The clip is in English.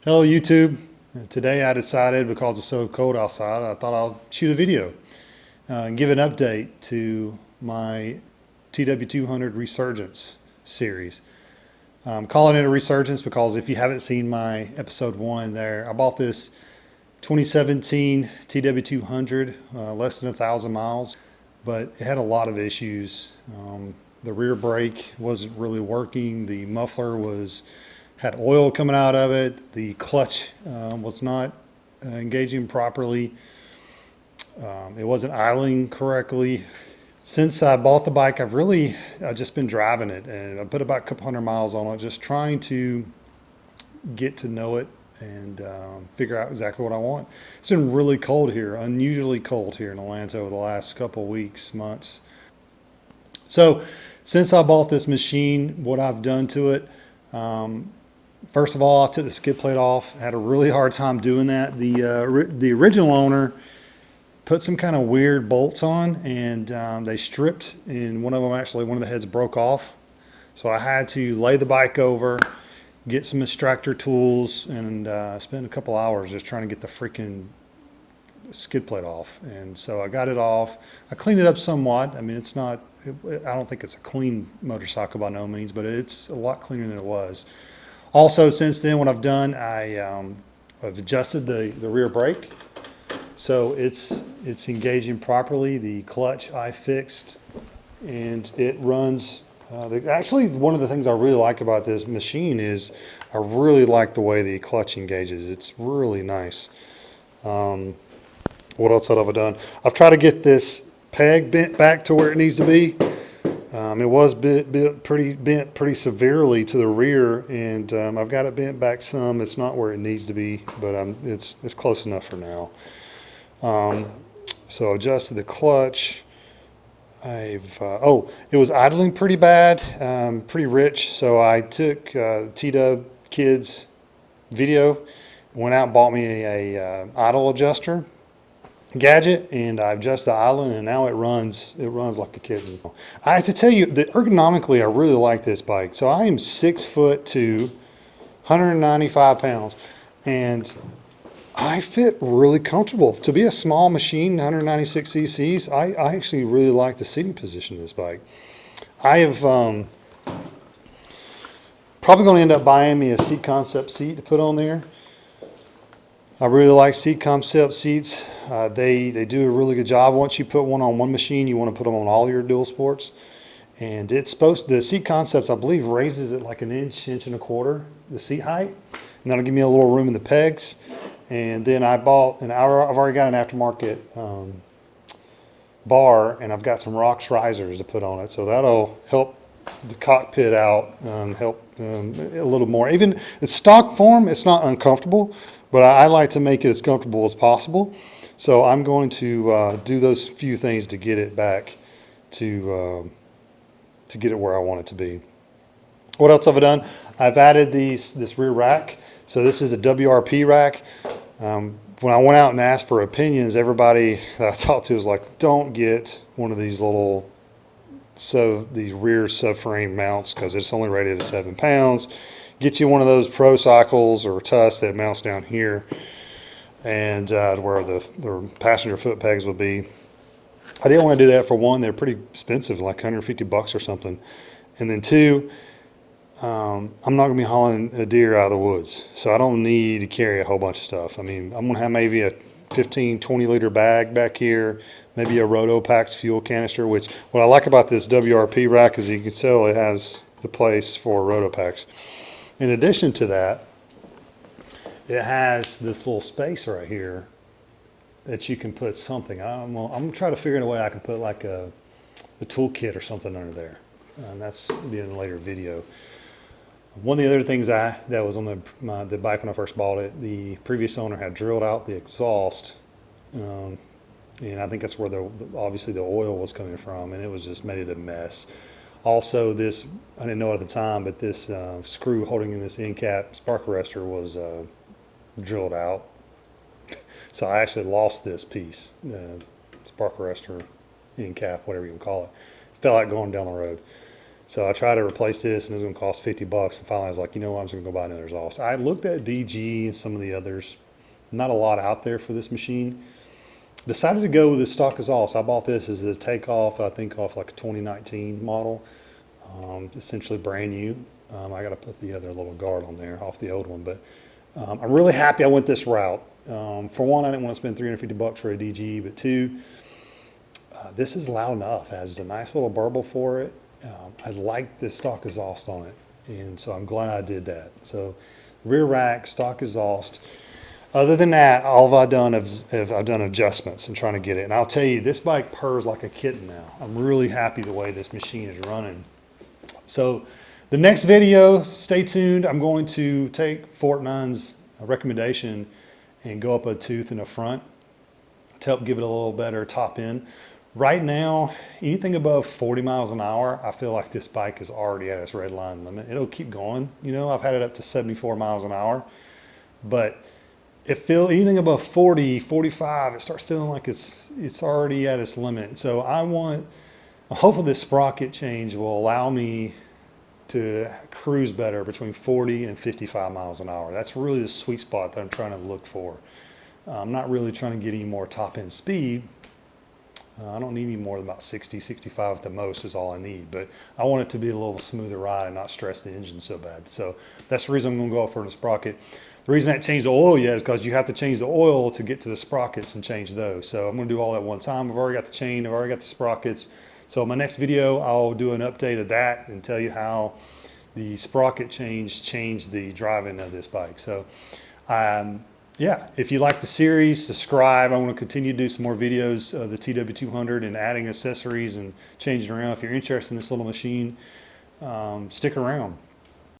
Hello YouTube. Today I decided, because it's so cold outside, I thought I'll shoot a video and give an update to my TW200 Resurgence series. I'm calling it a Resurgence because if you haven't seen my episode 1 there, I bought this 2017 TW200, less than 1,000 miles, but it had a lot of issues. The rear brake wasn't really working. The muffler had oil coming out of it. The clutch was not engaging properly. It wasn't idling correctly. Since I bought the bike, I've just been driving it, and I put about a couple hundred miles on it, just trying to get to know it and figure out exactly what I want. It's been really cold here, unusually cold here in Atlanta over the last couple of weeks, months. So since I bought this machine, what I've done to it, first of all, I took the skid plate off. I had a really hard time doing that. The original owner put some kind of weird bolts on, and they stripped, and one of the heads broke off. So I had to lay the bike over, get some extractor tools, and spend a couple hours just trying to get the freaking skid plate off. And so I got it off. I cleaned it up somewhat. I mean, I don't think it's a clean motorcycle by no means, but it's a lot cleaner than it was. Also, since then, what I've done, I've adjusted the rear brake, so it's engaging properly. The clutch I fixed, and it runs. Actually, one of the things I really like about this machine is I really like the way the clutch engages. It's really nice. What else have I done? I've tried to get this peg bent back to where it needs to be. It was bent pretty severely to the rear, and I've got it bent back some. It's not where it needs to be, but it's close enough for now. So adjusted the clutch. It was idling pretty bad, pretty rich. So I took TW200 video, went out and bought me a idle adjuster gadget, and I adjust the island, and now it runs like a kitten. I have to tell you that ergonomically I really like this bike. So I am 6'2", 195 pounds, and I fit really comfortable. To be a small machine, 196 cc's, I actually really like the seating position of this bike. I have probably going to end up buying me a seat concept seat to put on there. I really like seat concept seats. They do a really good job. Once you put one on one machine, you want to put them on all your dual sports. And the seat concepts, I believe, raises it like an inch and a quarter, the seat height. And that'll give me a little room in the pegs. And then I've already got an aftermarket bar, and I've got some rocks risers to put on it. So that'll help the cockpit out, help a little more. Even its stock form, it's not uncomfortable, but I like to make it as comfortable as possible. So I'm going to do those few things to get it back to get it where I want it to be. What else have I done? I've added this rear rack. So this is a WRP rack. When I went out and asked for opinions, everybody that I talked to was like, don't get one of these the rear subframe mounts, because it's only rated at 7 pounds. Get you one of those Pro Cycles or Tusk that mounts down here, and where the passenger foot pegs would be. I didn't want to do that. For one, they're pretty expensive, like 150 bucks or something. And then two, I'm not going to be hauling a deer out of the woods, so I don't need to carry a whole bunch of stuff. I mean, I'm going to have maybe a 15-20 liter bag back here, maybe a Rotopax fuel canister, which what I like about this WRP rack is you can tell it has the place for Rotopax. In addition to that, it has this little space right here that you can put something. I'm going to try to figure out a way I can put like a toolkit or something under there. And that's be in a later video. One of the other things that was on the bike when I first bought it, the previous owner had drilled out the exhaust, and I think that's where obviously the oil was coming from, and it was just made it a mess. Also, this, I didn't know at the time, but this screw holding in this end cap spark arrestor was drilled out. So I actually lost this piece, the spark arrestor end cap, whatever you can call it. Fell out going down the road. So I tried to replace this and it was going to cost 50 bucks. And finally I was like, you know what, I'm just going to go buy another exhaust. I looked at DG and some of the others. Not a lot out there for this machine. Decided to go with the stock exhaust. I bought this as a takeoff, I think off like a 2019 model. Essentially brand new. I got to put the other little guard on there off the old one, but I'm really happy I went this route. For one, I didn't want to spend 350 bucks for a DG, but two, this is loud enough. It has a nice little burble for it. I like this stock exhaust on it, and so I'm glad I did that. So rear rack, stock exhaust. Other than that, all I've done is I've done adjustments and trying to get it. And I'll tell you, this bike purrs like a kitten now. I'm really happy the way this machine is running. So the next video, stay tuned. I'm going to take Fortnine's recommendation and go up a tooth in the front to help give it a little better top end. Right now, anything above 40 miles an hour, I feel like this bike is already at its red line limit. It'll keep going. You know, I've had it up to 74 miles an hour, but anything above 40, 45, it starts feeling like it's already at its limit. So hopefully this sprocket change will allow me to cruise better between 40 and 55 miles an hour. That's really the sweet spot that I'm trying to look for. I'm not really trying to get any more top end speed. I don't need any more than about 60, 65 at the most is all I need, but I want it to be a little smoother ride and not stress the engine so bad. So that's the reason I'm going to go for the sprocket. The reason I haven't changed the oil yet is because you have to change the oil to get to the sprockets and change those. So I'm going to do all that one time. I've already got the chain, I've already got the sprockets. So in my next video, I'll do an update of that and tell you how the sprocket change changed the driving of this bike. So yeah, if you like the series, subscribe. I want to continue to do some more videos of the TW200 and adding accessories and changing around. If you're interested in this little machine, stick around.